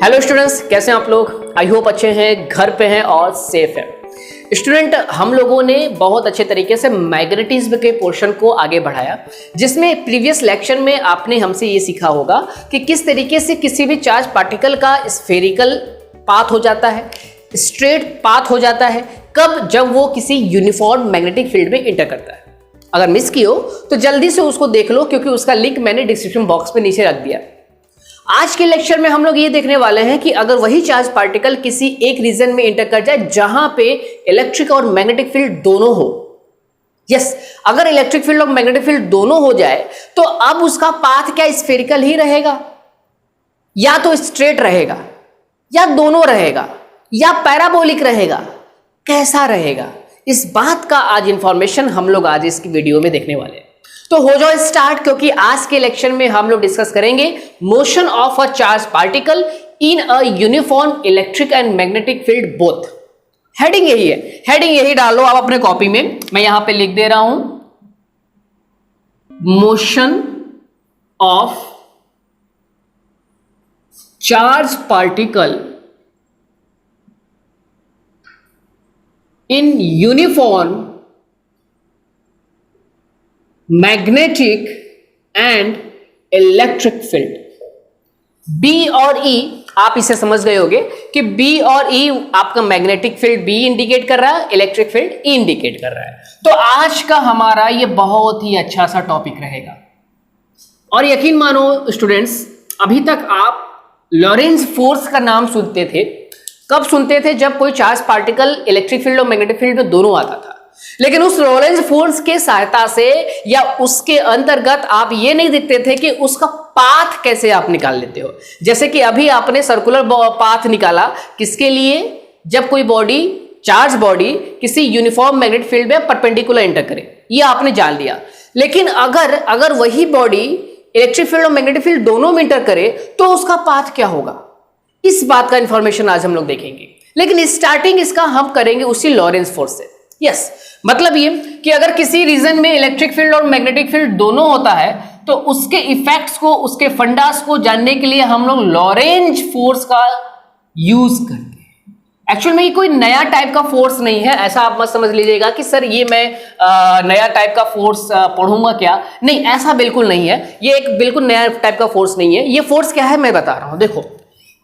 Hello students, कैसे हैं आप लोग। आई होप अच्छे हैं, घर पे हैं और सेफ हैं। स्टूडेंट, हम लोगों ने बहुत अच्छे तरीके से मैग्नेटिज्म के पोर्शन को आगे बढ़ाया, जिसमें प्रीवियस लेक्चर में आपने हमसे ये सीखा होगा कि किस तरीके से किसी भी चार्ज पार्टिकल का स्फेरिकल पाथ हो जाता है, स्ट्रेट पाथ हो जाता है, कब, जब वो किसी यूनिफॉर्म मैग्नेटिक फील्ड में इंटर करता है। अगर मिस की हो तो जल्दी से उसको देख लो, क्योंकि उसका लिंक मैंने डिस्क्रिप्शन बॉक्स में नीचे रख दिया। आज के लेक्चर में हम लोग ये देखने वाले हैं कि अगर वही चार्ज पार्टिकल किसी एक रीजन में इंटर कर जाए जहां पे इलेक्ट्रिक और मैग्नेटिक फील्ड दोनों हो, अगर इलेक्ट्रिक फील्ड और मैग्नेटिक फील्ड दोनों हो जाए तो अब उसका पाथ क्या स्फेरिकल ही रहेगा, या तो स्ट्रेट रहेगा, या दोनों रहेगा, या पैराबोलिक रहेगा, कैसा रहेगा, इस बात का आज इंफॉर्मेशन हम लोग आज इसकी वीडियो में देखने वाले हैं। तो हो जाओ स्टार्ट, क्योंकि आज के लेक्चर में हम लोग डिस्कस करेंगे motion of a charge particle in a uniform electric and magnetic field both. Heading यही है, हेडिंग यही डालो आप अपने कॉपी में। मैं यहां पे लिख दे रहा हूं, motion of charge particle in uniform magnetic and electric field. B और ई आप इसे समझ गए होंगे कि बी और ई आपका मैग्नेटिक फील्ड बी इंडिकेट कर रहा है, इलेक्ट्रिक फील्ड ई इंडिकेट कर रहा है। तो आज का हमारा ये बहुत ही अच्छा सा टॉपिक रहेगा। और यकीन मानो स्टूडेंट्स, अभी तक आप लॉरेंज फोर्स का नाम सुनते थे। कब सुनते थे? जब कोई चार्ज पार्टिकल इलेक्ट्रिक फील्ड और मैग्नेटिक फील्ड में दोनों आता था। लेकिन उस लॉरेंज फोर्स के सहायता से या उसके अंतर्गत आप ये नहीं देखते थे कि उसका पाथ कैसे आप निकाल लेते हो। जैसे कि अभी आपने सर्कुलर पाथ निकाला, किसके लिए? जब कोई बॉडी, चार्ज बॉडी किसी यूनिफॉर्म मैग्नेटिक फील्ड में परपेंडिकुलर एंटर करे, ये आपने जान लिया। लेकिन अगर वही बॉडी इलेक्ट्रिक फील्ड और मैग्नेटिक फील्ड दोनों में एंटर करे तो उसका पाथ क्या होगा, इस बात का इंफॉर्मेशन आज हम लोग देखेंगे। लेकिन स्टार्टिंग इसका हम करेंगे उसी लॉरेंज फोर्स से। मतलब ये कि अगर किसी रीजन में इलेक्ट्रिक फील्ड और मैग्नेटिक फील्ड दोनों होता है तो उसके इफेक्ट्स को, उसके फंडास को जानने के लिए हम लोग लॉरेंज फोर्स का यूज करते हैं। एक्चुअल में ये कोई नया टाइप का फोर्स नहीं है, ऐसा आप मत समझ लीजिएगा कि सर ये मैं नया टाइप का फोर्स पढ़ूंगा क्या। नहीं, ऐसा बिल्कुल नहीं है। ये एक बिल्कुल नया टाइप का फोर्स नहीं है। ये फोर्स क्या है मैं बता रहा हूं। देखो,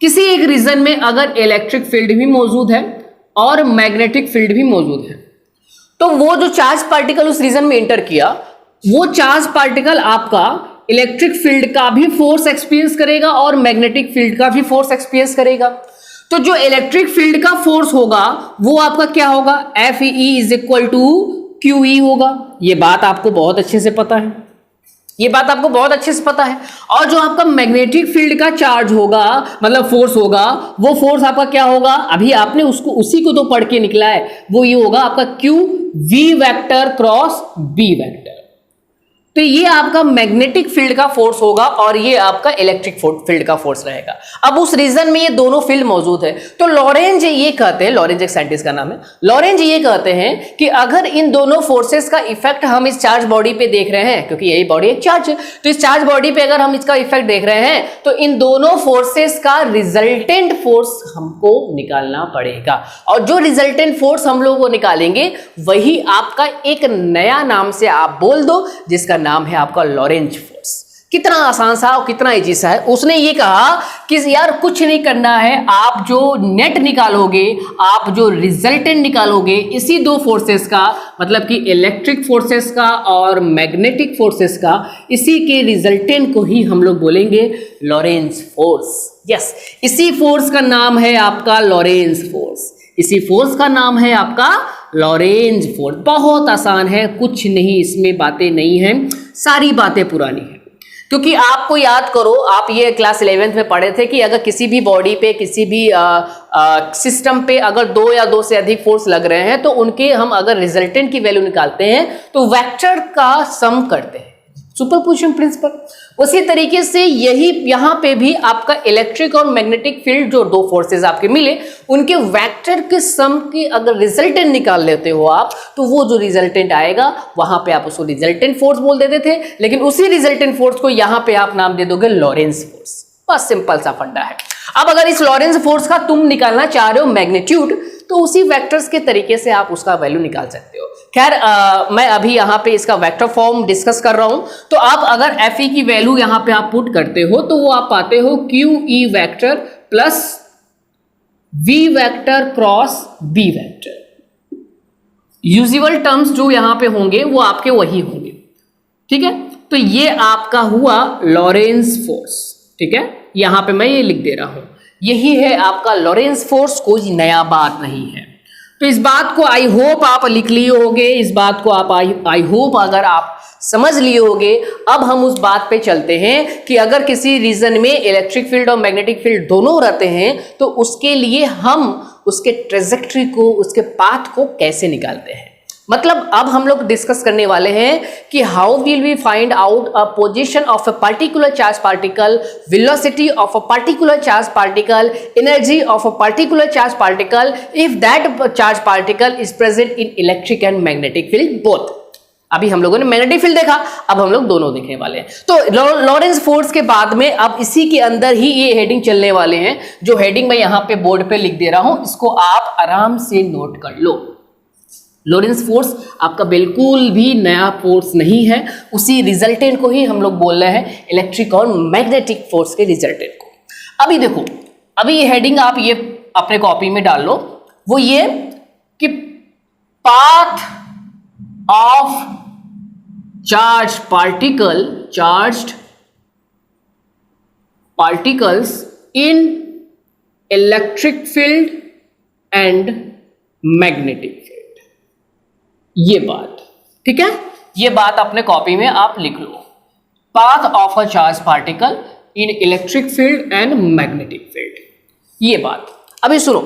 किसी एक रीजन में अगर इलेक्ट्रिक फील्ड भी मौजूद है और मैग्नेटिक फील्ड भी मौजूद है, तो वो जो चार्ज पार्टिकल उस रीजन में एंटर किया, वो चार्ज पार्टिकल आपका इलेक्ट्रिक फील्ड का भी फोर्स एक्सपीरियंस करेगा और मैग्नेटिक फील्ड का भी फोर्स एक्सपीरियंस करेगा। तो जो इलेक्ट्रिक फील्ड का फोर्स होगा वो आपका क्या होगा? FE is equal to QE होगा। ये बात आपको बहुत अच्छे से पता है, ये बात आपको बहुत अच्छे से पता है। और जो आपका मैग्नेटिक फील्ड का चार्ज होगा, मतलब फोर्स होगा, वो फोर्स आपका क्या होगा? अभी आपने उसको उसी को तो पढ़ के निकला है, वो ये होगा आपका QV vector cross B vector. तो ये आपका मैग्नेटिक फील्ड का फोर्स होगा और ये आपका इलेक्ट्रिक फील्ड का फोर्स रहेगा। अब उस रीजन में ये दोनों फील्ड मौजूद है। तो लॉरेंज ये कहते हैं, लॉरेंज एक साइंटिस्ट का नाम है, लॉरेंज ये कहते हैं कि अगर इन दोनों फोर्सेस का इफेक्ट हम इस चार्ज बॉडी पे देख रहे हैं, क्योंकि यही बॉडी एक चार्ज है, तो इस चार्ज बॉडी पे अगर हम इसका इफेक्ट देख रहे हैं तो इन दोनों फोर्सेस का रिजल्टेंट फोर्स हमको निकालना पड़ेगा। और जो रिजल्टेंट फोर्स हम लोग को निकालेंगे वही आपका एक नया नाम से आप बोल दो, जिसका नाम है आपका लॉरेंज फोर्स। कितना आसान सा और कितना इजी सा है। उसने ये कहा कि यार कुछ नहीं करना है, आप जो नेट निकालोगे, आप जो रिजल्टेंट निकालोगे इसी दो फोर्सेस का, मतलब कि इलेक्ट्रिक फोर्सेस का और मैग्नेटिक फोर्सेस का, इसी के रिजल्टेंट को ही हम लोग बोलेंगे लॉरेंज फोर्स। इसी फोर्स का नाम है आपका लॉरेंज फोर्स। इसी फोर्स का नाम है आपका लॉरेंज फोर्स। बहुत आसान है, कुछ नहीं इसमें बातें नहीं हैं, सारी बातें पुरानी हैं। क्योंकि आपको याद करो, आप ये क्लास 11th में पढ़े थे कि अगर किसी भी बॉडी पे, किसी भी सिस्टम पे अगर दो या दो से अधिक फोर्स लग रहे हैं तो उनके हम अगर रिजल्टेंट की वैल्यू निकालते हैं तो वेक्टर का सम करते हैं, सुपरपोजिशन प्रिंसिपल। उसी तरीके से यही यहां पे भी आपका इलेक्ट्रिक और मैग्नेटिक फील्ड, जो दो फोर्सेस आपके मिले, उनके वेक्टर के सम की अगर रिजल्टेंट निकाल लेते हो आप, तो वो जो रिजल्टेंट आएगा वहां पे आप उसको रिजल्टेंट फोर्स बोल देते थे, लेकिन उसी रिजल्टेंट फोर्स को यहां पे आप नाम दे दोगे लॉरेंज फोर्स। बस सिंपल सा फंडा है। अब अगर इस लॉरेंस फोर्स का तुम निकालना चाह रहे हो मैग्नीट्यूड, तो उसी वेक्टर्स के तरीके से आप उसका वैल्यू निकाल सकते हो। खैर मैं अभी यहाँ पे इसका वेक्टर फॉर्म डिस्कस कर रहा हूं, तो आप अगर एफ ई की वैल्यू यहाँ पे आप पुट करते हो तो वो आप पाते हो Q E vector plus V vector cross B vector. Usual terms जो यहां पे होंगे वो आपके वही होंगे, ठीक है। तो ये आपका हुआ लॉरेंस फोर्स, ठीक है, यहां पे मैं ये लिख दे रहा हूं, यही है आपका लॉरेंस फोर्स, कोई नया बात नहीं है। तो इस बात को आई होप आप लिख लिए होगे, इस बात को आप आई होप अगर आप समझ लिए होगे। अब हम उस बात पे चलते हैं कि अगर किसी रीजन में इलेक्ट्रिक फील्ड और मैग्नेटिक फील्ड दोनों रहते हैं तो उसके लिए हम उसके ट्रेजेक्ट्री को, उसके पाथ को कैसे निकालते हैं। मतलब अब हम लोग डिस्कस करने वाले हैं कि how will we find out a position of a particular charge particle, velocity of a particular charge particle, energy of a particular charge particle if that charge particle is present in electric and magnetic field both. अभी हम लोगों ने magnetic field देखा, अब हम लोग दोनों देखने वाले हैं। तो लॉरेंस फोर्स के बाद में अब इसी के अंदर ही ये हेडिंग चलने वाले हैं, जो हेडिंग मैं यहां पे बोर्ड पे लिख दे रहा हूं, इसको आप आराम से नोट कर लो। लॉरेंस फोर्स आपका बिल्कुल भी नया फोर्स नहीं है, उसी रिजल्टेंट को ही हम लोग बोल रहे हैं, इलेक्ट्रिक और मैग्नेटिक फोर्स के रिजल्टेंट को। अभी देखो, अभी ये हेडिंग आप ये अपने कॉपी में डाल लो, वो ये कि path of charge particle, charged particles in electric field and magnetic field. ये बात ठीक है, ये बात अपने कॉपी में आप लिख लो, path of a charge particle in electric field and magnetic field. ये बात अभी सुनो,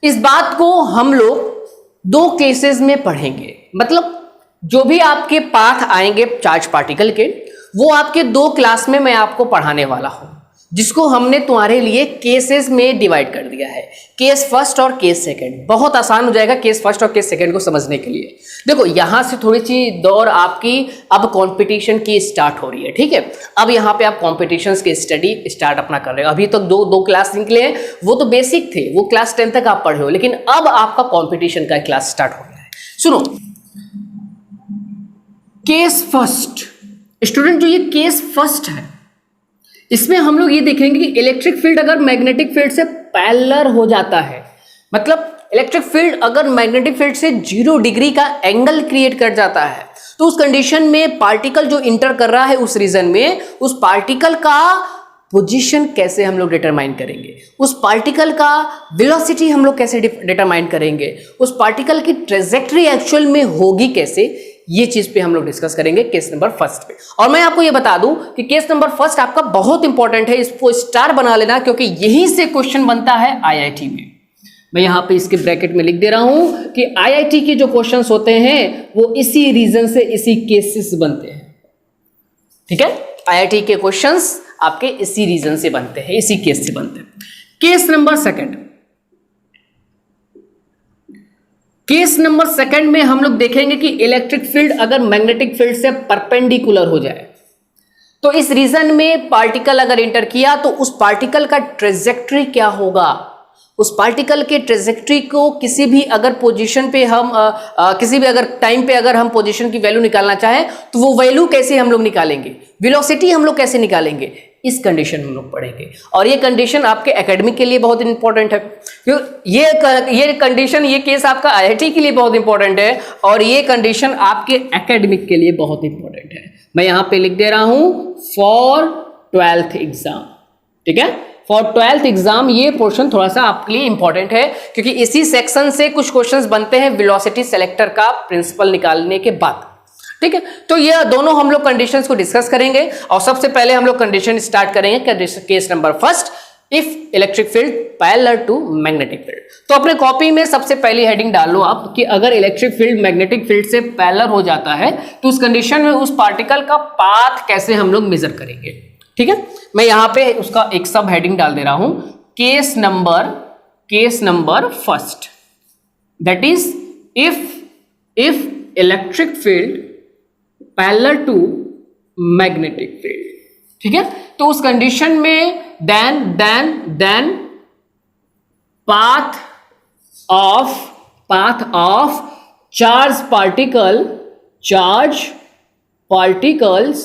इस बात को हम लोग दो केसेस में पढ़ेंगे। मतलब जो भी आपके पाथ आएंगे चार्ज पार्टिकल के, वो आपके दो क्लास में मैं आपको पढ़ाने वाला हूं, जिसको हमने तुम्हारे लिए केसेस में डिवाइड कर दिया है, केस फर्स्ट और केस सेकंड। बहुत आसान हो जाएगा केस फर्स्ट और केस सेकंड को समझने के लिए। देखो यहां से थोड़ी सी दौर आपकी अब कंपटीशन की स्टार्ट हो रही है, ठीक है। अब यहां पे आप कॉम्पिटिशन्स की स्टडी स्टार्ट अपना कर रहे हो। अभी तक दो क्लास निकले हैं, वो तो बेसिक थे, वो क्लास 10 तक आप पढ़े हो, लेकिन अब आपका कॉम्पिटिशन का क्लास स्टार्ट हो गया है। सुनो, केस फर्स्ट स्टूडेंट, जो ये केस फर्स्ट है, इसमें हम लोग ये देखेंगे कि इलेक्ट्रिक फील्ड अगर मैग्नेटिक फील्ड से पैरेलल हो जाता है, मतलब इलेक्ट्रिक फील्ड अगर मैग्नेटिक फील्ड से 0 डिग्री का एंगल क्रिएट कर जाता है, तो उस कंडीशन में पार्टिकल जो इंटर कर रहा है उस रीजन में, उस पार्टिकल का पोजीशन कैसे हम लोग डिटरमाइन करेंगे, उस पार्टिकल का वेलोसिटी हम लोग कैसे डिटरमाइन करेंगे, उस पार्टिकल की ट्रेजेक्टरी एक्चुअल में होगी कैसे, ये चीज पे हम लोग डिस्कस करेंगे केस नंबर फर्स्ट पे। और मैं आपको ये बता दूं कि केस नंबर फर्स्ट आपका बहुत इंपॉर्टेंट है, इसको स्टार बना लेना, क्योंकि यहीं से क्वेश्चन बनता है आईआईटी में। मैं यहां पे इसके ब्रैकेट में लिख दे रहा हूं कि आईआईटी के जो क्वेश्चंस होते हैं वो इसी रीजन से, इसी केस से बनते हैं, ठीक है। आईआईटी के क्वेश्चंस आपके इसी रीजन से बनते हैं, इसी केस से बनते हैं। Case number second, case number second में हम लोग देखेंगे कि इलेक्ट्रिक फील्ड अगर मैग्नेटिक फील्ड से परपेंडिकुलर हो जाए, तो इस रीजन में पार्टिकल अगर इंटर किया तो उस पार्टिकल का ट्रेजेक्टरी क्या होगा, उस पार्टिकल के ट्रेजेक्टरी को किसी भी अगर पोजीशन पे हम किसी भी अगर टाइम पे अगर हम पोजीशन की वैल्यू निकालना चाहें तो वो वैल्यू कैसे हम लोग निकालेंगे, वेलोसिटी हम लोग कैसे निकालेंगे, इस कंडीशन हम लोग पढ़ेंगे। और ये कंडीशन आपके एकेडमिक के लिए बहुत इंपॉर्टेंट है, क्योंकि ये कंडीशन, ये केस आपका आईआईटी के लिए बहुत इंपॉर्टेंट है, और ये कंडीशन आपके एकेडमिक के लिए बहुत इंपॉर्टेंट है। मैं यहां पे लिख दे रहा हूं फॉर 12th एग्जाम, ठीक है। फॉर 12th एग्जाम ये पोर्शन थोड़ा सा आपके लिए इंपॉर्टेंट है, क्योंकि इसी सेक्शन से कुछ क्वेश्चंस बनते हैं वेलोसिटी सेलेक्टर का प्रिंसिपल निकालने के बाद, ठीक है। तो ये दोनों हम लोग कंडीशंस को डिस्कस करेंगे, और सबसे पहले हम लोग कंडीशन स्टार्ट करेंगे case number first, if electric field parallel to magnetic field. तो अपने कॉपी में सबसे पहली हेडिंग डाल लो आप कि अगर इलेक्ट्रिक फील्ड मैग्नेटिक फील्ड से पैरेलल हो जाता है तो उस कंडीशन में उस पार्टिकल का पाथ कैसे हम लोग मेजर करेंगे, ठीक है। मैं यहां पे उसका एक सब हेडिंग डाल दे रहा हूं, case number first, that is if electric field parallel to magnetic field, ठीक है। तो उस कंडीशन में then path of charge particles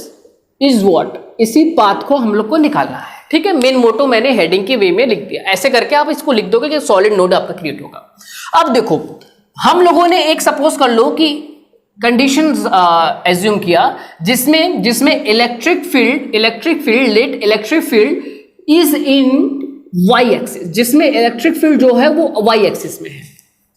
is what, इसी पाथ को हम लोग को निकालना है। ठीक है, मेन मोटो मैंने हेडिंग के वे में लिख दिया, ऐसे करके आप इसको लिख दोगे कि सॉलिड नोड आपका क्रिएट होगा। अब देखो हम लोगों ने एक सपोज कर लो कि कंडीशंस एज्यूम किया जिसमें electric field is in Y axis, जिसमें इलेक्ट्रिक फील्ड जो है वो वाई एक्सिस में है।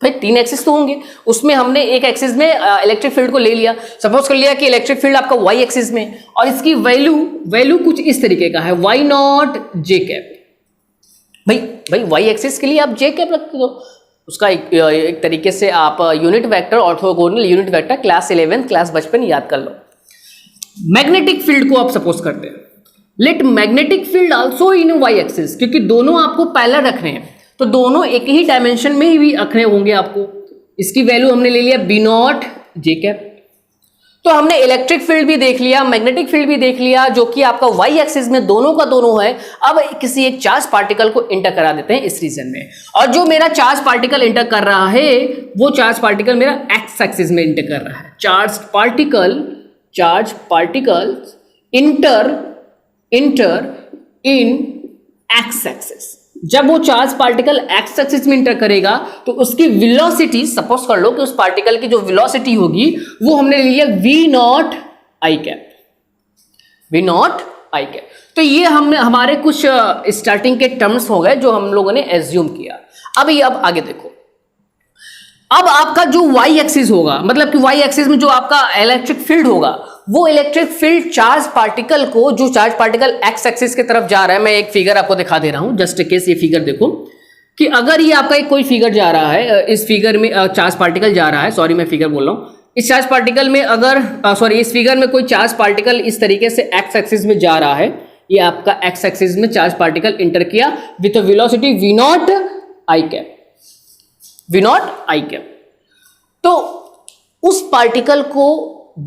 भाई 3 एक्सिस तो होंगे, उसमें हमने एक एक्सिस में इलेक्ट्रिक फील्ड को ले लिया, सपोज कर लिया कि इलेक्ट्रिक फील्ड आपका वाई एक्सिस में, और इसकी वैल्यू कुछ इस तरीके का है, वाई नॉट जे कैप। भाई वाई एक्सिस के लिए आप जे कैप रखते हो, उसका एक तरीके से आप unit vector, orthogonal unit vector class 11 class बचपन याद कर लो। मैग्नेटिक फील्ड को आप सपोज करते हैं, let magnetic field also in Y axis, क्योंकि दोनों आपको पैरेलल रखने हैं, तो दोनों एक ही डायमेंशन में ही रखने होंगे आपको। इसकी वैल्यू हमने ले लिया बी नॉट जे कैप। तो हमने इलेक्ट्रिक फील्ड भी देख लिया, मैग्नेटिक फील्ड भी देख लिया, जो कि आपका वाई एक्सिस में दोनों का दोनों है। अब किसी एक चार्ज पार्टिकल को इंटर करा देते हैं इस रीजन में, और जो मेरा चार्ज पार्टिकल इंटर कर रहा है वो चार्ज पार्टिकल मेरा एक्स एक्सिस में इंटर कर रहा है। चार्ज पार्टिकल इंटर इन एक्स एक्सिस। जब वो चार्ज पार्टिकल एक्स एक्सिस में इंटर करेगा तो उसकी वेलोसिटी, सपोज कर लो कि उस पार्टिकल की जो वेलोसिटी होगी वो हमने ले लिया वी नॉट आई कैप। तो ये हमारे कुछ स्टार्टिंग के टर्म्स हो गए जो हम लोगों ने एज्यूम किया। अब आगे देखो, अब आपका जो वाई एक्सिस होगा, मतलब कि वाई एक्सिस में जो आपका इलेक्ट्रिक फील्ड होगा, वो इलेक्ट्रिक फील्ड चार्ज पार्टिकल को, जो चार्ज पार्टिकल एक्स एक्सिस की तरफ जा रहा है, मैं एक फिगर आपको दिखा दे रहा हूं जस्ट केस। ये फिगर देखो कि अगर ये आपका एक कोई फिगर जा रहा है, इस फिगर में चार्ज पार्टिकल जा रहा है, सॉरी मैं फिगर बोल रहा हूं, इस चार्ज पार्टिकल में अगर इस फिगर में कोई चार्ज पार्टिकल इस तरीके से एक्स एक्सिस में जा रहा है, ये आपका एक्स एक्सिस में चार्ज पार्टिकल इंटर किया with velocity V naught I cap. तो उस पार्टिकल को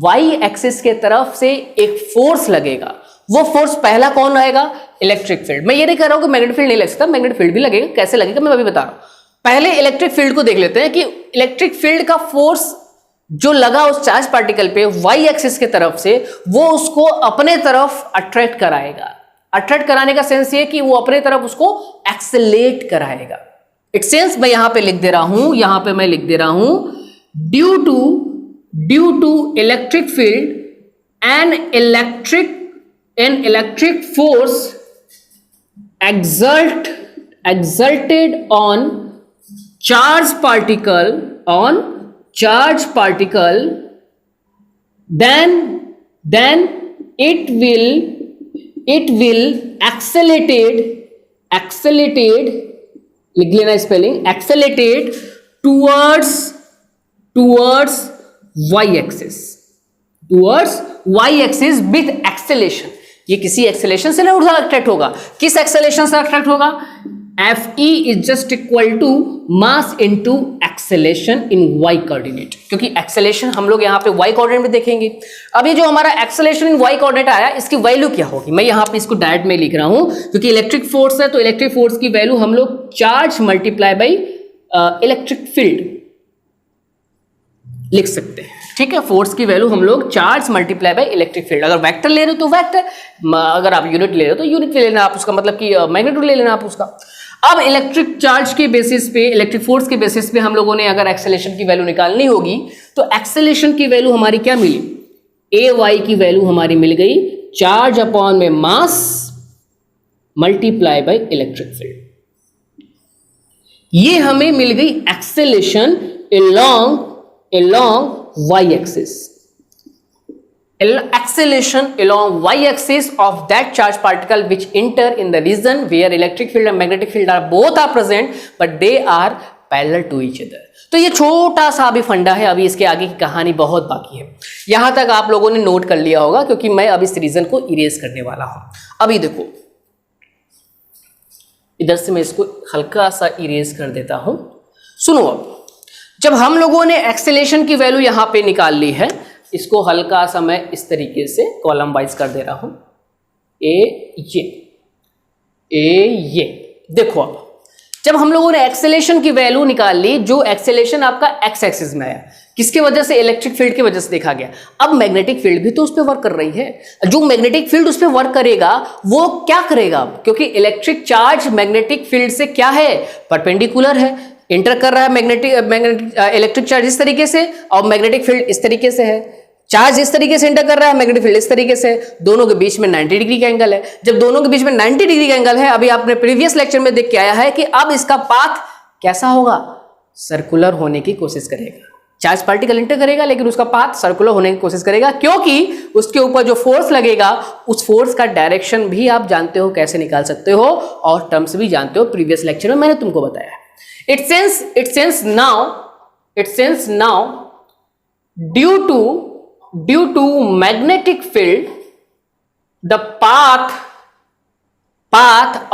वाई एक्सिस के तरफ से एक फोर्स लगेगा। वो फोर्स पहला कौन रहेगा? Electric field. मैं ये नहीं कह रहा हूं कि मैग्नेटिक फील्ड नहीं लग सकता, मैग्नेटिक फील्ड भी लगेगा। कैसे लगेगा मैं अभी बता रहा हूं। पहले इलेक्ट्रिक फील्ड को देख लेते हैं कि इलेक्ट्रिक फील्ड का फोर्स जो लगा उस चार्ज पार्टिकल पे वाई एक्सिस के तरफ से, वो उसको अपने तरफ अट्रैक्ट कराएगा। अट्रैक्ट कराने का सेंस ये कि वो अपने तरफ उसको एक्सेलेरेट कराएगा। एक सेंस मैं यहां पे लिख दे रहा हूं, यहां पे मैं लिख दे रहा हूं, due to electric field an electric force exerted on charge particle, then it will accelerated, लिख लेना spelling, accelerated towards y axis with acceleration। ये किसी एक्सेलेरेशन से नहीं अट्रैक्ट होगा। किस एक्सेलेरेशन से अट्रैक्ट होगा? Fe is just equal to mass into acceleration in y coordinate, क्योंकि एक्सेलेरेशन हम लोग यहाँ पे y कोऑर्डिनेट में देखेंगे। अब ये जो हमारा एक्सेलेरेशन इन y कोऑर्डिनेट आया, इसकी वैल्यू क्या होगी? मैं यहाँ पे इसको डायरेक्ट में लिख रहा हूँ, क्योंकि इलेक्ट्रिक फोर्स है तो इलेक्ट्रिक फोर्स की वैल्यू हम लोग charge multiply by electric field लिख सकते हैं। ठीक है, फोर्स की वैल्यू हम लोग charge multiply by electric field. अगर वेक्टर ले रहे हो तो वेक्टर, अगर आप यूनिट ले रहे हो तो यूनिट ले लेना आप उसका, मतलब कि मैग्नीट्यूड ले लेना आप उसका। अब इलेक्ट्रिक चार्ज के बेसिस पे, इलेक्ट्रिक फोर्स के बेसिस पे हम लोगों ने अगर एक्सेलेरेशन की वैल्यू निकालनी होगी तो एक्सेलेरेशन की वैल्यू हमारी क्या मिली? ay की वैल्यू हमारी मिल गई चार्ज अपॉन में मास मल्टीप्लाई बाय इलेक्ट्रिक फील्ड। ये हमें मिल गई acceleration along y-axis, acceleration along y-axis of that charge particle which enter in the region where electric field and magnetic field are both are present but they are parallel to each other। तो ये छोटा सा अभी फंडा है, अभी इसके आगे की कहानी बहुत बाकी है। यहां तक आप लोगों ने नोट कर लिया होगा, क्योंकि मैं अब इस रीजन को इरेज करने वाला हूं। अभी देखो, इधर से मैं इसको हल्का सा इरेज कर देता हूं। सुनो, अब जब हम लोगों ने एक्सेलेरेशन की वैल्यू यहां पे निकाल ली है, इसको हल्का सा मैं इस तरीके से कॉलम वाइज कर दे रहा हूं। ये ये देखो, अब जब हम लोगों ने एक्सेलेरेशन की वैल्यू निकाल ली, जो एक्सेलेरेशन आपका एक्स एक्सिस में आया, किसके वजह से? इलेक्ट्रिक फील्ड की वजह से देखा गया। अब मैग्नेटिक फील्ड भी तो उस पर वर्क कर रही है। जो मैग्नेटिक फील्ड उस पर वर्क करेगा वो क्या करेगा? अब क्योंकि इलेक्ट्रिक चार्ज मैग्नेटिक फील्ड से क्या है? परपेंडिकुलर है, इंटर कर रहा है मैग्नेटिक इलेक्ट्रिक चार्ज इस तरीके से, और मैग्नेटिक फील्ड इस तरीके से है। चार्ज इस तरीके से इंटर कर रहा है, मैग्नेटिक फील्ड इस तरीके से, दोनों के बीच में 90 डिग्री का एंगल है। जब दोनों के बीच में 90 डिग्री का एंगल है, अभी आपने प्रीवियस लेक्चर में देख के आया है कि अब इसका पाथ कैसा होगा? सर्कुलर होने की कोशिश करेगा। चार्ज पार्टिकल इंटर करेगा लेकिन उसका पाथ सर्कुलर होने की कोशिश करेगा, क्योंकि उसके ऊपर जो फोर्स लगेगा उस फोर्स का डायरेक्शन भी आप जानते हो कैसे निकाल सकते हो, और टर्म्स भी जानते हो, प्रीवियस लेक्चर में मैंने तुमको बताया। It since now due to magnetic field, the path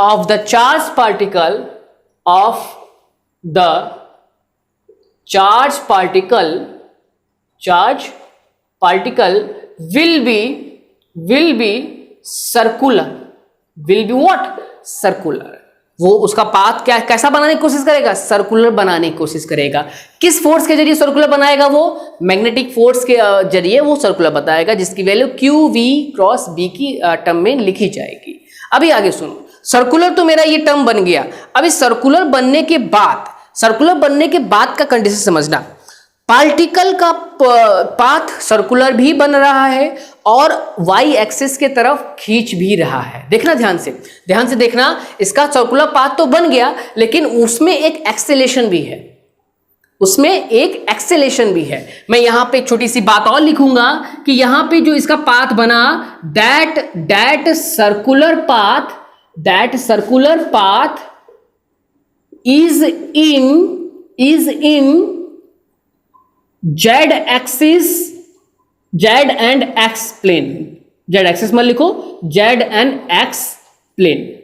of the charge particle will be circular, will be what? Circular। वो उसका पाथ क्या कैसा बनाने की कोशिश करेगा? सर्कुलर बनाने की कोशिश करेगा। किस फोर्स के जरिए सर्कुलर बनाएगा? वो मैग्नेटिक फोर्स के जरिए वो सर्कुलर बताएगा, जिसकी value Q V cross B की टर्म में लिखी जाएगी। अभी आगे सुनो, सर्कुलर तो मेरा ये टर्म बन गया। अभी सर्कुलर बनने के बाद का कंडीशन समझना। पार्टिकल का पाथ सर्कुलर भी बन रहा है और वाई एक्सिस के तरफ खींच भी रहा है। देखना ध्यान से देखना, इसका सर्कुलर पाथ तो बन गया लेकिन उसमें एक एक्सेलेरेशन भी है। मैं यहां पे एक छोटी सी बात और लिखूंगा कि यहां पे जो इसका पाथ बना, that circular path is in Z and X plane. Z axis मत लिखो, Z and X प्लेन।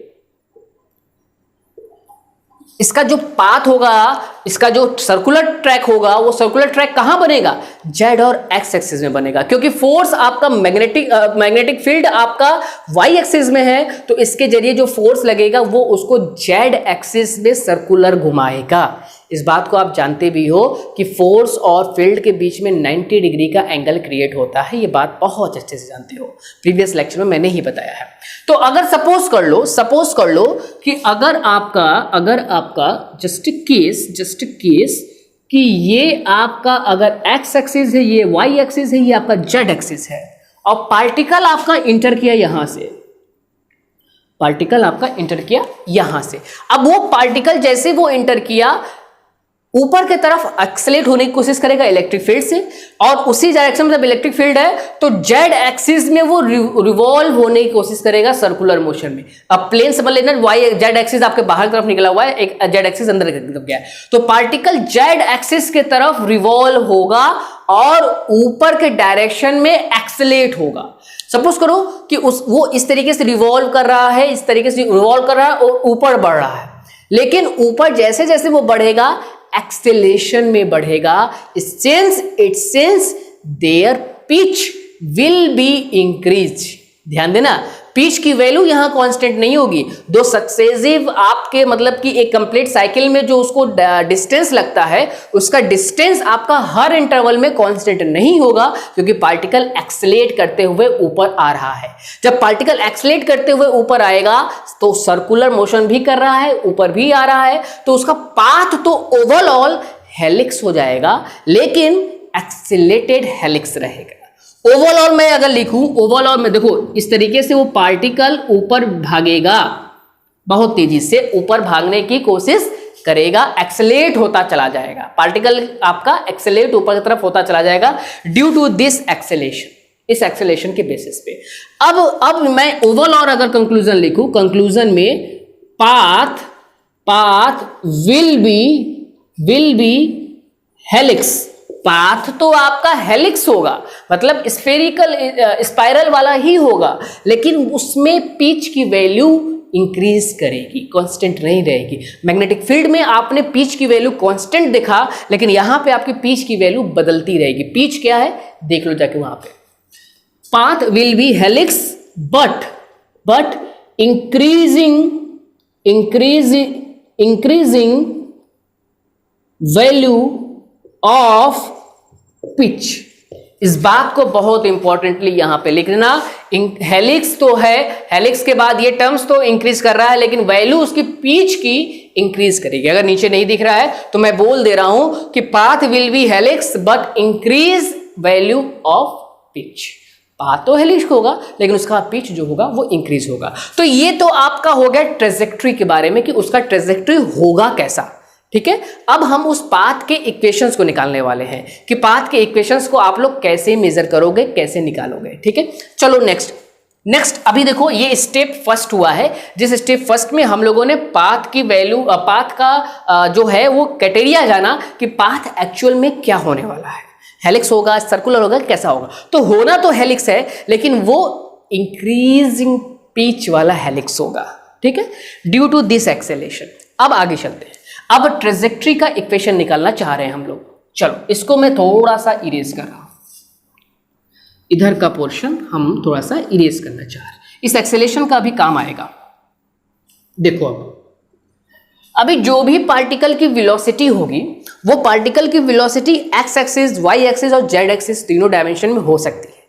इसका जो पाथ होगा, इसका जो सर्कुलर ट्रैक होगा, वो सर्कुलर ट्रैक कहां बनेगा? Z और X एक्सिस में बनेगा, क्योंकि फोर्स आपका मैग्नेटिक फील्ड आपका Y एक्सिस में है, तो इसके जरिए जो फोर्स लगेगा वो उसको Z एक्सिस में सर्कुलर घुमाएगा। इस बात को आप जानते भी हो कि फोर्स और फील्ड के बीच में 90 डिग्री का एंगल क्रिएट होता है। ये बात बहुत अच्छे से जानते हो, प्रीवियस लेक्चर में मैंने ही बताया है। तो अगर सपोज कर लो कि अगर आपका जस्ट केस कि ये आपका अगर एक्स एक्सिस है, ये वाई एक्सिस है, ये आपका जेड एक्सिस है, और पार्टिकल आपका इंटर किया यहां से। अब वो पार्टिकल जैसे वो इंटर किया, ऊपर की तरफ एक्सेलेरेट होने की कोशिश करेगा इलेक्ट्रिक फील्ड से, और उसी डायरेक्शन में जब इलेक्ट्रिक फील्ड है तो जेड एक्सिस में वो रिवॉल्व होने की कोशिश करेगा सर्कुलर मोशन में। अब प्लेन समझ लेना, वाई जेड एक्सिस आपके बाहर की तरफ निकला हुआ है, एक जेड एक्सिस अंदर की तरफ गया है, तो पार्टिकल जेड एक्सिस के तरफ रिवॉल्व होगा और ऊपर के डायरेक्शन में एक्सेलेरेट होगा। सपोज करो कि वो इस तरीके से रिवॉल्व कर रहा है, और ऊपर बढ़ रहा है, लेकिन ऊपर जैसे जैसे वो बढ़ेगा एक्सेलेरेशन में बढ़ेगा। Since their pitch will be increased। ध्यान देना, पिच की वैल्यू यहां कांस्टेंट नहीं होगी। दो सक्सेसिव आपके मतलब कि एक कंप्लीट साइकिल में जो उसको डिस्टेंस लगता है, उसका डिस्टेंस आपका हर इंटरवल में कांस्टेंट नहीं होगा, क्योंकि पार्टिकल एक्सेलेरेट करते हुए ऊपर आ रहा है। जब पार्टिकल एक्सेलेरेट करते हुए ऊपर आएगा तो सर्कुलर मोशन भी कर रहा है, ऊपर भी आ रहा है, तो उसका पाथ तो ओवरऑल हेलिक्स हो जाएगा, लेकिन एक्सेलेरेटेड हेलिक्स रहेगा। ओवरऑल मैं अगर लिखूं, ओवरऑल में देखो इस तरीके से वो पार्टिकल ऊपर भागेगा, बहुत तेजी से ऊपर भागने की कोशिश करेगा, एक्सेलेरेट होता चला जाएगा, पार्टिकल आपका एक्सेलेरेट ऊपर की तरफ होता चला जाएगा ड्यू टू दिस एक्सेलेरेशन, इस एक्सेलेरेशन के बेसिस पे। अब मैं ओवरऑल अगर कंक्लूजन लिखूं, कंक्लूजन में path will be helix. Path तो आपका हेलिक्स होगा, मतलब स्फेरिकल स्पाइरल वाला ही होगा, लेकिन उसमें पिच की वैल्यू इंक्रीज करेगी, कांस्टेंट नहीं रहेगी। मैग्नेटिक फील्ड में आपने पिच की वैल्यू कांस्टेंट देखा, लेकिन यहां पे आपकी पिच की वैल्यू बदलती रहेगी। पिच क्या है देख लो जाके वहां पे। Path will be helix but increasing increasing value of pitch. इस बात को बहुत इंपॉर्टेंटली यहां पे लिखना। हेलिक्स तो है, हेलिक्स के बाद ये टर्म्स तो इंक्रीज कर रहा है, लेकिन वैल्यू उसकी पिच की इंक्रीज करेगी। अगर नीचे नहीं दिख रहा है तो मैं बोल दे रहा हूं कि path will be helix but increase value of pitch. Path तो हेलिक्स होगा लेकिन उसका पिच जो होगा वो इंक्रीज होगा। तो ये तो आपका हो गया ट्रेजेक्ट्री के बारे में कि उसका ट्रेजेक्ट्री होगा कैसा। ठीक है, अब हम उस पाथ के इक्वेशंस को निकालने वाले हैं कि पाथ के इक्वेशंस को आप लोग कैसे मेजर करोगे, कैसे निकालोगे। ठीक है, चलो नेक्स्ट अभी देखो ये स्टेप फर्स्ट हुआ है, जिस स्टेप फर्स्ट में हम लोगों ने पाथ की वैल्यू, पाथ का जो है वो क्राइटेरिया जाना कि पाथ एक्चुअल में क्या होने वाला है, हेलिक्स होगा, सर्कुलर होगा, कैसा होगा। तो होना तो हेलिक्स है लेकिन वो इंक्रीजिंग पिच वाला हेलिक्स होगा। ठीक है, ड्यू टू दिस एक्सेलेरेशन। अब आगे चलते हैं, अब ट्रेजेक्ट्री का इक्वेशन निकालना चाह रहे हैं हम लोग। चलो इसको मैं थोड़ा सा इरेज कर रहा हूं, इधर का पोर्शन हम थोड़ा सा इरेज करना चाह रहे हैं, इस एक्सेलेरेशन का भी काम आएगा। देखो अभी जो भी पार्टिकल की वेलोसिटी होगी वो पार्टिकल की velocity X axis, Y axis और जेड एक्सिस तीनों डायमेंशन में हो सकती है।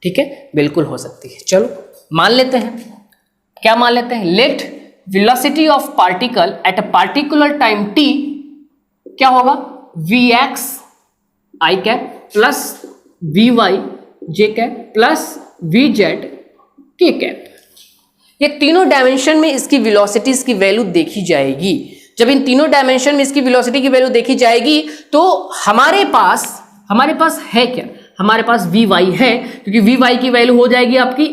ठीक है, बिल्कुल हो सकती है। चलो मान लेते हैं, क्या मान लेते हैं, late velocity of particle at a particular time t क्या होगा, vx i cap plus vy j cap plus vz k cap. ये तीनों डायमेंशन में इसकी वेलोसिटीज की वैल्यू देखी जाएगी। जब इन तीनों डायमेंशन में इसकी वेलोसिटी की वैल्यू देखी जाएगी तो हमारे पास है क्या, हमारे पास vy है, क्योंकि vy की वैल्यू हो जाएगी आपकी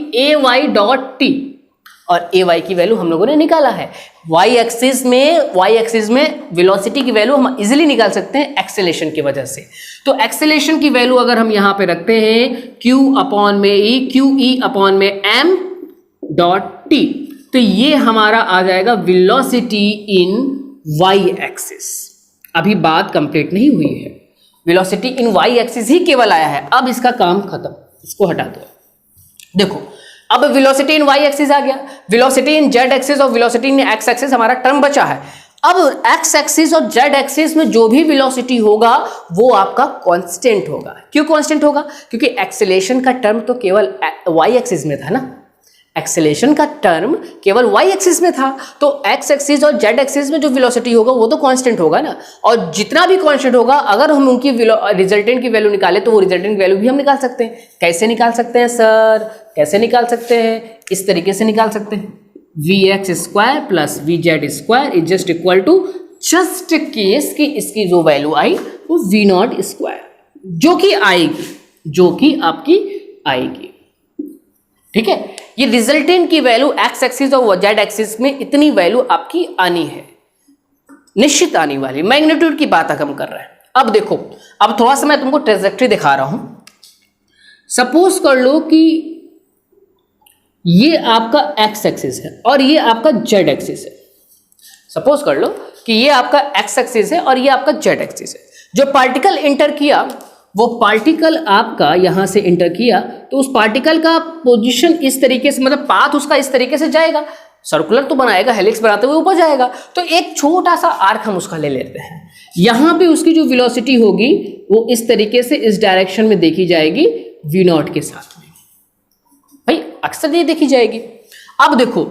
ay डॉट टी, और ए वाई की वैल्यू हम लोगों ने निकाला है। वाई एक्सिस में वेलोसिटी की वैल्यू हम इजीली निकाल सकते हैं एक्सेलेरेशन की वजह से। तो एक्सेलेरेशन की वैल्यू अगर हम यहां पे रखते हैं क्यू ई अपॉन में एम डॉट टी, तो ये हमारा आ जाएगा वेलोसिटी इन वाई एक्सिस। अभी बात कंप्लीट नहीं हुई है, वेलोसिटी इन वाई एक्सिस ही केवल आया है। अब इसका काम खत्म, इसको हटा दो। देखो अब वेलोसिटी इन वाई एक्सिस आ गया, वेलोसिटी इन जेड एक्सिस और वेलोसिटी इन एक्स एक्सिस हमारा टर्म बचा है। अब एक्स एक्सिस और जेड एक्सिस में जो भी वेलोसिटी होगा वो आपका कांस्टेंट होगा। क्यों कांस्टेंट होगा, क्योंकि एक्सेलेरेशन का टर्म तो केवल वाई एक्सिस में था ना, एक्सेलेरेशन का टर्म केवल वाई एक्सिस में था, तो एक्स एक्सिस और जेड एक्सिस में जो वेलोसिटी होगा वो तो कांस्टेंट होगा ना। और जितना भी कांस्टेंट होगा अगर हम उनकी रिजल्टेंट की वैल्यू निकाले तो वो रिजल्टेंट की वैल्यू भी हम निकाल सकते हैं। कैसे निकाल सकते हैं सर, कैसे निकाल सकते हैं, इस तरीके से निकाल सकते हैं, vx square plus vz square is just equal to, just case कि इसकी जो वैल्यू आई वो v नॉट स्क्वायर, जो कि आपकी आएगी। ठीक है, ये रिजल्टेंट की वैल्यू एक्स एक्सिस और जेड एक्सिस में इतनी वैल्यू आपकी आनी है, निश्चित आने वाली। मैग्नीट्यूड की बात हम कर रहे हैं। अब देखो, अब थोड़ा सा मैं तुमको ट्रेजेक्ट्री दिखा रहा हूं। सपोज कर लो कि ये आपका एक्स एक्सिस है और ये आपका जेड एक्सिस है। सपोज कर लो कि ये आपका एक्स एक्सिस है और ये आपका जेड एक्सिस है। जो पार्टिकल इंटर किया वो पार्टिकल आपका यहां से इंटर किया तो उस पार्टिकल का पोजीशन इस तरीके से, मतलब पाथ उसका इस तरीके से जाएगा, सर्कुलर तो बनाएगा, हेलिक्स बनाते हुए ऊपर जाएगा। तो एक छोटा सा आर्क हम उसका ले लेते हैं, यहां पे उसकी जो वेलोसिटी होगी वो इस तरीके से इस डायरेक्शन में देखी जाएगी वी नॉट के साथ में, भाई अक्सर ये देखी जाएगी। अब देखो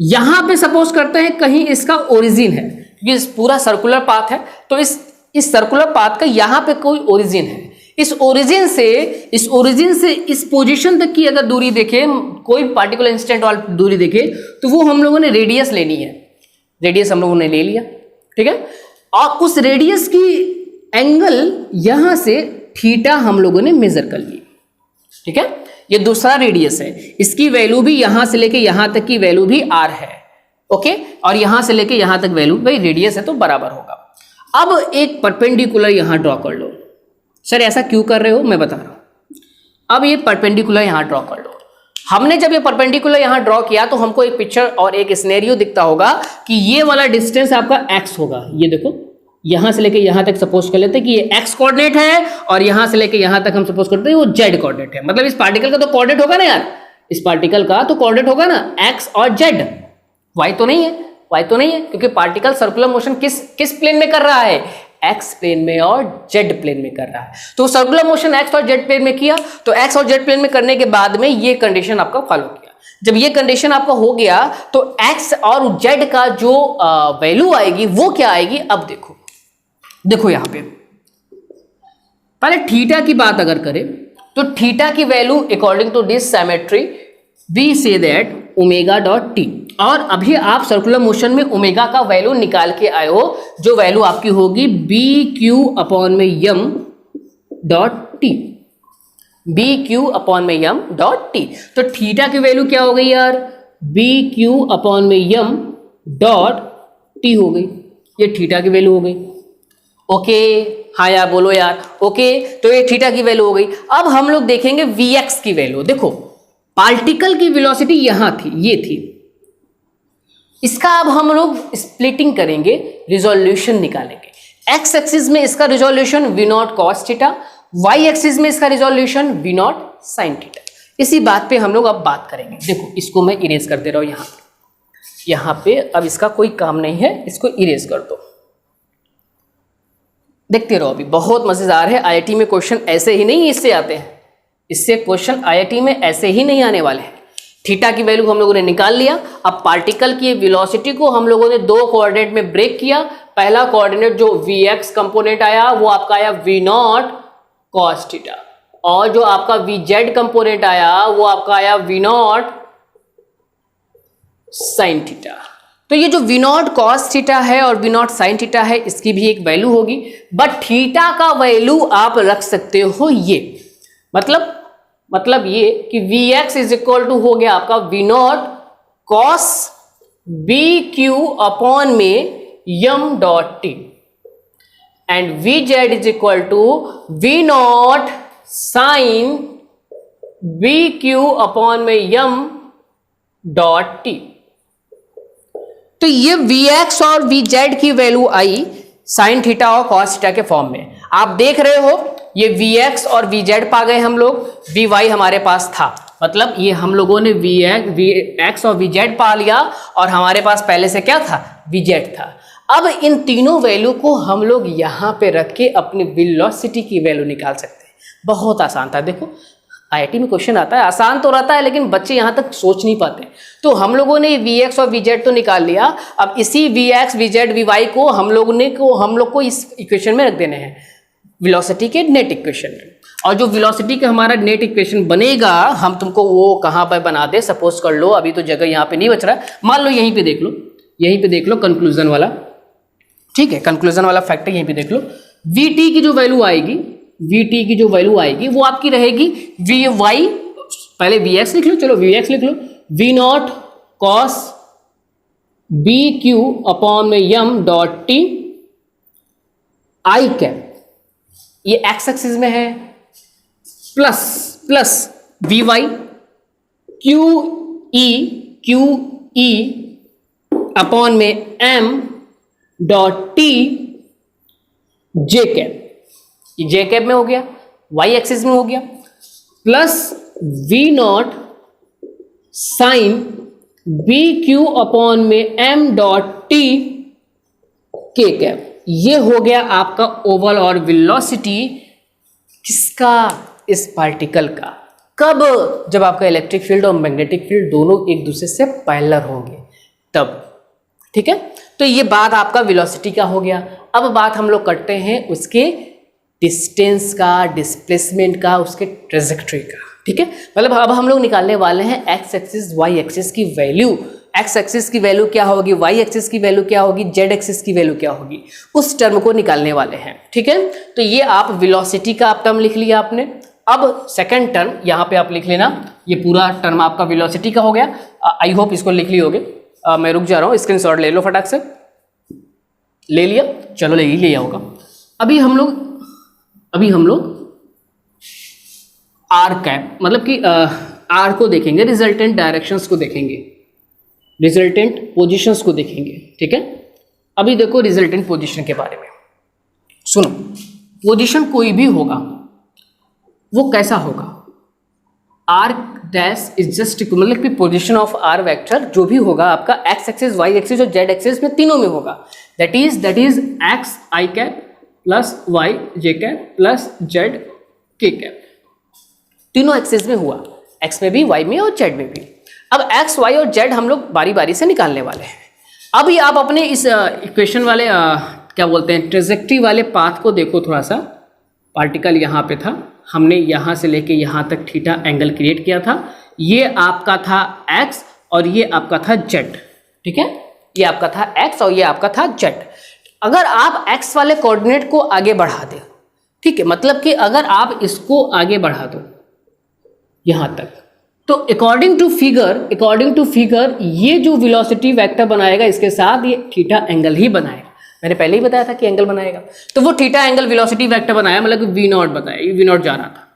यहां पे सपोज करते हैं कहीं इसका ओरिजिन है, क्योंकि इस पूरा सर्कुलर पाथ है, तो इस सर्कुलर पाथ का यहां पे कोई ओरिजिन है। इस ओरिजिन से इस पोजीशन तक की अगर दूरी देखें, कोई पार्टिकुलर इंस्टेंट वाली दूरी देखे, तो वो हम लोगों ने रेडियस लेनी है। रेडियस हम लोगों ने ले लिया, ठीक है, और उस रेडियस की एंगल यहां से थीटा हम लोगों ने मेजर कर ली, ठीक है। ये दूसरा रेडियस है, इसकी वैल्यू भी यहां से लेके यहां तक की वैल्यू भी r है, ओके, और यहां से लेके यहां तक वैल्यू, भाई रेडियस है तो बराबर होगा। अब एक परपेंडिकुलर यहां ड्रॉ कर लो। सर ऐसा क्यों कर रहे हो, मैं बता रहा हूं। अब ये परपेंडिकुलर यहां ड्रॉ कर लो। हमने जब ये परपेंडिकुलर यहां ड्रॉ किया तो हमको एक पिक्चर और एक सिनेरियो दिखता होगा कि ये वाला डिस्टेंस आपका x होगा। ये देखो यहां से लेके यहां तक सपोज कर लेते हैं कि ये x कोऑर्डिनेट है, और यहां से लेके यहां तक हम सपोज करते हैं वो z कोऑर्डिनेट है। मतलब इस पार्टिकल का तो कोऑर्डिनेट होगा ना यार, इस पार्टिकल का तो कोऑर्डिनेट होगा ना x और z, y तो नहीं है। वाई तो नहीं है, क्योंकि पार्टिकल सर्कुलर मोशन किस प्लेन में कर रहा है, एक्स प्लेन में और जेड प्लेन में कर रहा है। तो सर्कुलर मोशन एक्स और जेड प्लेन में किया, तो एक्स और जेड प्लेन में करने के बाद में ये कंडीशन आपका फॉलो किया। जब ये कंडीशन आपका हो गया तो एक्स और जेड का जो वैल्यू आएगी वो क्या आएगी, अब देखो यहां पे पहले थीटा की बात अगर करें तो थीटा की value according to this symmetry we say that omega dot T, और अभी आप सर्कुलर मोशन में ओमेगा का वैल्यू निकाल के आए हो, जो वैल्यू आपकी होगी बी क्यू अपॉन में M dot T, B Q upon में यम डॉट टी। तो थीटा की वैल्यू क्या हो गई यार, बी क्यू अपॉन में यम डॉट टी हो गई, ये थीटा की वैल्यू हो गई। ओके, हाँ यार बोलो यार, ओके, तो ये थीटा की वैल्यू हो गई। अब हम लोग देखेंगे वी एक्स की वैल्यू। देखो पार्टिकल की वेलोसिटी यहां थी, ये थी, इसका अब हम लोग स्प्लिटिंग करेंगे, रिजोल्यूशन निकालेंगे। एक्स एक्सिस में इसका resolution V naught cos theta, Y axis में इसका resolution V naught sine theta. इसी बात पे हम लोग अब बात करेंगे। देखो इसको मैं इरेज कर दे रहा हूं यहां पे, अब इसका कोई काम नहीं है, इसको इरेज कर दो। देखते रहो, अभी बहुत मजेदार है। आईआईटी में क्वेश्चन ऐसे ही नहीं इससे आते हैं, इससे क्वेश्चन आईआईटी में ऐसे ही नहीं आने वाले हैं। थीटा की वैल्यू हम लोगों ने निकाल लिया। अब पार्टिकल की वेलोसिटी को हम लोगों ने दो कोऑर्डिनेट में ब्रेक किया। पहला कोऑर्डिनेट जो वी एक्स कंपोनेंट आया वो आपका आया वी नॉट कॉस थीटा, और जो आपका वी जेड कंपोनेंट आया वो आपका आया वी नॉट साइन थीटा। तो ये जो वी नॉट कॉस थीटा है और वी नॉट साइन थीटा है, इसकी भी एक वैल्यू होगी, बट थीटा का वैल्यू आप रख सकते हो ये, मतलब ये कि V X is equal to हो गया आपका V naught cos B Q upon में M dot T, and V Z is equal to V naught sine B Q upon में यम डॉट टी। तो ये वी एक्स और V Z की value I sine theta और cos theta के form में। आप देख रहे हो ये वी एक्स और वी जेड पा गए हम लोग, वी वाई हमारे पास था, मतलब ये हम लोगों ने वी एक्स और वी जेड पा लिया, और हमारे पास पहले से क्या था, वी जेड था। अब इन तीनों वैल्यू को हम लोग यहां पे रख के अपनी वेलोसिटी की वैल्यू निकाल सकते हैं। बहुत आसान था। देखो आईआईटी में क्वेश्चन आता है, आसान तो रहता है लेकिन बच्चे यहां तक सोच नहीं पाते। तो हम लोगों ने वी एक्स और वी जेड तो निकाल लिया, अब इसी V X V Z V Y को हम लोग को इस इक्वेशन में रख देने हैं, वेलोसिटी के नेट इक्वेशन में। और जो वेलोसिटी का हमारा नेट इक्वेशन बनेगा, हम तुमको वो कहां पर बना दे, सपोज कर लो अभी तो जगह यहां पे नहीं बच रहा, मान लो यहीं पे देख लो कंक्लूजन वाला, ठीक है, कंक्लूजन वाला फैक्टर यहीं पे देख लो। वी टी की जो वैल्यू आएगी वो आपकी रहेगी वी वाई, पहले वी एक्स लिख लो, चलो वी एक्स लिख लो, V naught cos B Q upon में M dot T I cap, ये एक्स एक्सिस में है, plus V Y Q E upon में M dot T J cap, ये जे कैप में हो गया, वाई एक्सिस में हो गया, plus V naught sine B Q upon में एम डॉट टी के कैप। ये हो गया आपका ओवल और वेलोसिटी किसका, इस पार्टिकल का। कब, जब आपका इलेक्ट्रिक फील्ड और मैग्नेटिक फील्ड दोनों एक दूसरे से पैरेलल होंगे तब, ठीक है। तो ये बात आपका वेलोसिटी का हो गया। अब बात हम लोग करते हैं उसके डिस्टेंस का, डिस्प्लेसमेंट का, उसके ट्रेजेक्टरी का, ठीक है। मतलब अब हम लोग निकालने वाले हैं एक्स एक्सिस वाई एक्सिस की वैल्यू। एक्स एक्सिस की वैल्यू क्या होगी, वाई एक्सिस की वैल्यू क्या होगी, जेड एक्सिस की वैल्यू क्या होगी, उस टर्म को निकालने वाले हैं, ठीक है। तो ये आप वेलोसिटी का आप टर्म लिख लिया आपने। अब सेकंड टर्म यहां पे आप लिख लेना, ये पूरा टर्म आपका वेलोसिटी का हो गया। आई होप इसको लिख लिए होगे। मैं रुक जा रहा हूँ, स्क्रीनशॉट ले लो फटाक से। ले लिया, चलो ले ही लिया होगा। अभी हम लोग आर कैप, मतलब कि आर को देखेंगे, रिजल्टेंट डायरेक्शंस को देखेंगे, रिजल्टेंट पोजीशंस को देखेंगे, ठीक है। अभी देखो रिजल्टेंट पोजीशन के बारे में सुनो। पोजीशन कोई भी होगा वो कैसा होगा, आर डैश इज जस्ट मतलब कि पोजीशन ऑफ आर वेक्टर जो भी होगा आपका एक्स एक्सिस, वाई एक्सिस और जेड एक्सिस में तीनों में होगा। That is X I cap plus Y J cap plus Z K cap, तीनों एक्सिस में हुआ, एक्स में भी, वाई में और जेड में भी। अब एक्स वाई और जेड हम लोग बारी बारी से निकालने वाले हैं। अभी आप अपने इस इक्वेशन वाले क्या बोलते हैं ट्रेजेक्ट्री वाले पाथ को देखो थोड़ा सा। पार्टिकल यहाँ पे था, हमने यहाँ से लेके यहाँ तक थीटा एंगल क्रिएट किया था। ये आपका था एक्स और ये आपका था जेड, ठीक है, ये आपका था एक्स और ये आपका था जेड। अगर आप एक्स वाले कोऑर्डिनेट को आगे बढ़ा दें, ठीक है, मतलब कि अगर आप इसको आगे बढ़ा दो यहाँ तक, तो अकॉर्डिंग टू फिगर ये जो वेलोसिटी वेक्टर बनाएगा इसके साथ ये थीटा एंगल ही बनाएगा। मैंने पहले ही बताया था कि एंगल बनाएगा, तो वो थीटा एंगल वेलोसिटी वेक्टर बनाया, मतलब वी नॉट बताया, ये वी नॉट जा रहा था।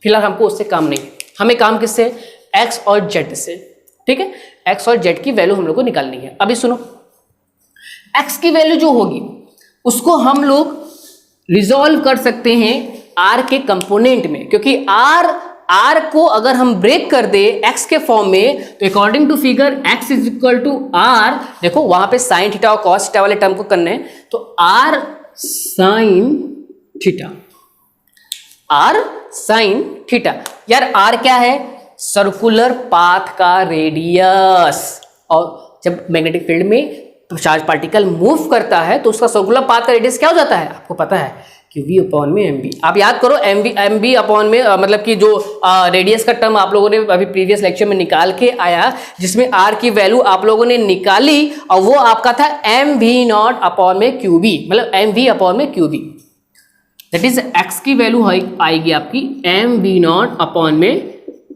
फिलहाल हमको उससे काम नहीं है, हमें काम किससे, एक्स और जेड से, ठीक है। एक्स और जेड की वैल्यू हम लोग को निकालनी है। अभी सुनो, एक्स की वैल्यू जो होगी उसको हम लोग रिजॉल्व कर सकते हैं आर के कंपोनेंट में, क्योंकि आर को अगर हम ब्रेक कर दे एक्स के फॉर्म में, तो according to figure x is equal to r, देखो वहां पे साइन थीटा और कॉस थीटा वाले टर्म को करने हैं, तो r sine theta, r sine theta. यार आर क्या है, सर्कुलर पाथ का रेडियस, और जब मैग्नेटिक फील्ड में चार्ज पार्टिकल मूव करता है तो उसका सर्कुलर पाथ का रेडियस क्या हो जाता है, आपको पता है कि v अपॉन में एम बी। आप याद करो एम बी अपॉन में मतलब कि जो रेडियस का टर्म आप लोगों ने अभी प्रीवियस लेक्चर में निकाल के आया, जिसमें r की वैल्यू आप लोगों ने निकाली और वो आपका था एम वी नॉट अपॉन में क्यू बी, मतलब एम वी अपॉन में q B. That is x की वैल्यू आएगी आपकी एम वी नॉट अपॉन में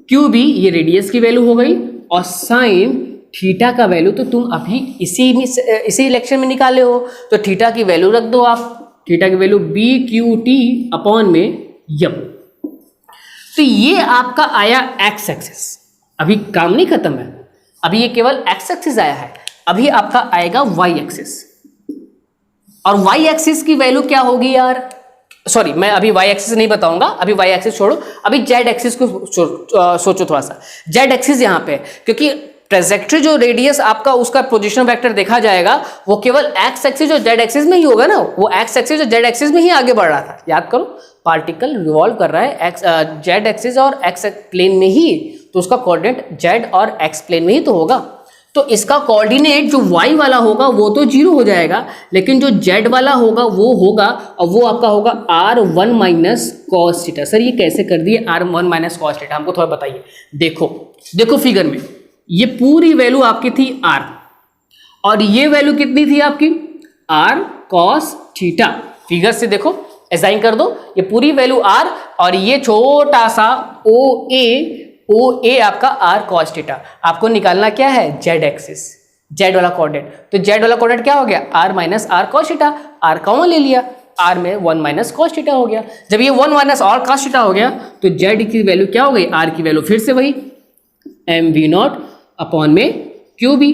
क्यू बी, ये रेडियस की वैल्यू हो गई, और साइन थीटा का वैल्यू तो तुम अभी इसी लेक्चर में निकाले हो, तो थीटा की वैल्यू रख दो आप, थीटा की value B q t upon में यम। तो ये आपका आया एक्स एक्सिस। अभी काम नहीं खत्म है, अभी ये केवल एक्स एक्सिस आया है, अभी आपका आएगा वाई एक्सिस। और वाई एक्सिस की वैल्यू क्या होगी यार, सॉरी मैं अभी वाई एक्सिस नहीं बताऊंगा, अभी वाई एक्सिस छोड़ो, अभी जेड एक्सिस को सोचो थोड़ा सा। जेड एक्सिस यहाँ पे, क्योंकि ट्रेजेक्ट्री जो रेडियस आपका उसका पोजीशन वेक्टर देखा जाएगा वो केवल एक्स एक्सिस और जेड एक्सिस में ही होगा ना, वो एक्स एक्सिस और जेड एक्सिस में ही आगे बढ़ रहा था। याद करो पार्टिकल रिवॉल्व कर रहा है एक्स जेड एक्सिस और एक्स प्लेन में ही, तो उसका कोऑर्डिनेट जेड और एक्स प्लेन में ही तो होगा। तो इसका कोऑर्डिनेट जो वाई वाला होगा वो तो जीरो हो जाएगा, लेकिन जो जेड वाला होगा वो होगा, और वो आपका होगा r one minus cos theta. Sir ये कैसे कर दिए r one minus cos theta, हमको थोड़ा बताइए। देखो फिगर में ये पूरी वैल्यू आपकी थी आर, और ये वैल्यू कितनी थी आपकी आर कॉस थीटा। फिगर से देखो असाइन कर दो, ये पूरी वैल्यू आर और ये छोटा सा ओ ए आपका आर कॉस थीटा। आपको निकालना क्या है, जेड एक्सिस, जेड वाला कोऑर्डिनेट। तो जेड वाला कोऑर्डिनेट क्या हो गया, r minus r cos theta, r common ले लिया, आर में 1 माइनस कॉस थीटा हो गया। जब ये 1 माइनस आर कॉस थीटा हो गया तो जेड की वैल्यू क्या हो गई, आर की वैल्यू फिर से वही एम वी नॉट अपॉन में q B,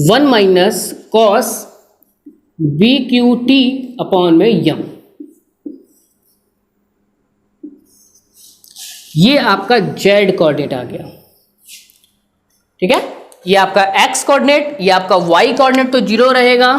1 minus cos B q t upon में यम। ये आपका जेड कोऑर्डिनेट आ गया, ठीक है। ये आपका एक्स कोऑर्डिनेट, ये आपका वाई कोऑर्डिनेट तो जीरो रहेगा,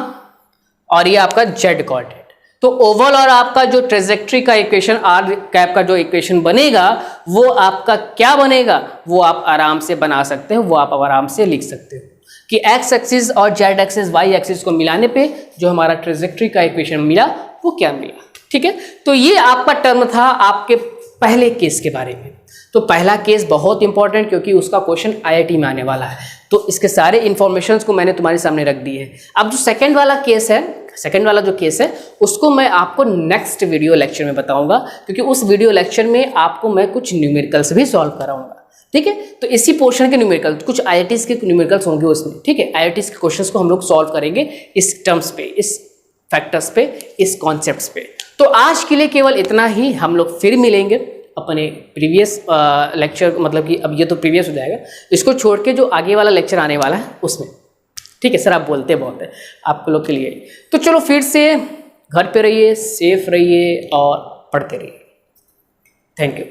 और ये आपका जेड कोऑर्डिनेट। तो ओवरऑल और आपका जो ट्रेजेक्ट्री का इक्वेशन आर कैप का जो इक्वेशन बनेगा वो आपका क्या बनेगा, वो आप आराम से बना सकते हो, वो आप आराम से लिख सकते हो कि एक्स एक्सिस और जेड एक्सिस वाई एक्सिस को मिलाने पे जो हमारा ट्रेजेक्ट्री का इक्वेशन मिला वो क्या मिला, ठीक है। तो ये आपका टर्म था आपके पहले केस के बारे में। तो पहला केस बहुत इंपॉर्टेंट, क्योंकि उसका क्वेश्चन आईआईटी में आने वाला है, तो इसके सारे इंफॉर्मेशंस को मैंने तुम्हारे सामने रख दिए हैं। अब जो सेकंड वाला केस है, सेकंड वाला जो केस है उसको मैं आपको नेक्स्ट वीडियो लेक्चर में बताऊंगा, क्योंकि उस वीडियो लेक्चर में आपको मैं कुछ न्यूमेरिकल्स भी सॉल्व कराऊंगा, ठीक है। तो इसी पोर्शन के न्यूमेरिकल, कुछ आईआईटीज के न्यूमेरिकल्स होंगे उसमें, ठीक है। आईआईटीज के क्वेश्चंस को हम लोग सॉल्व करेंगे इस टर्म्स पे, इस फैक्टर्स पे, इस कॉन्सेप्ट्स पे। तो आज के लिए केवल इतना ही, हम लोग फिर मिलेंगे अपने प्रीवियस लेक्चर, मतलब कि अब ये तो प्रीवियस हो जाएगा, इसको छोड़ के जो आगे वाला लेक्चर आने वाला है उसमें, ठीक है। सर आप बोलते बहुत है आप लोग के लिए, तो चलो फिर से घर पे रहिए, सेफ रहिए और पढ़ते रहिए। Thank you.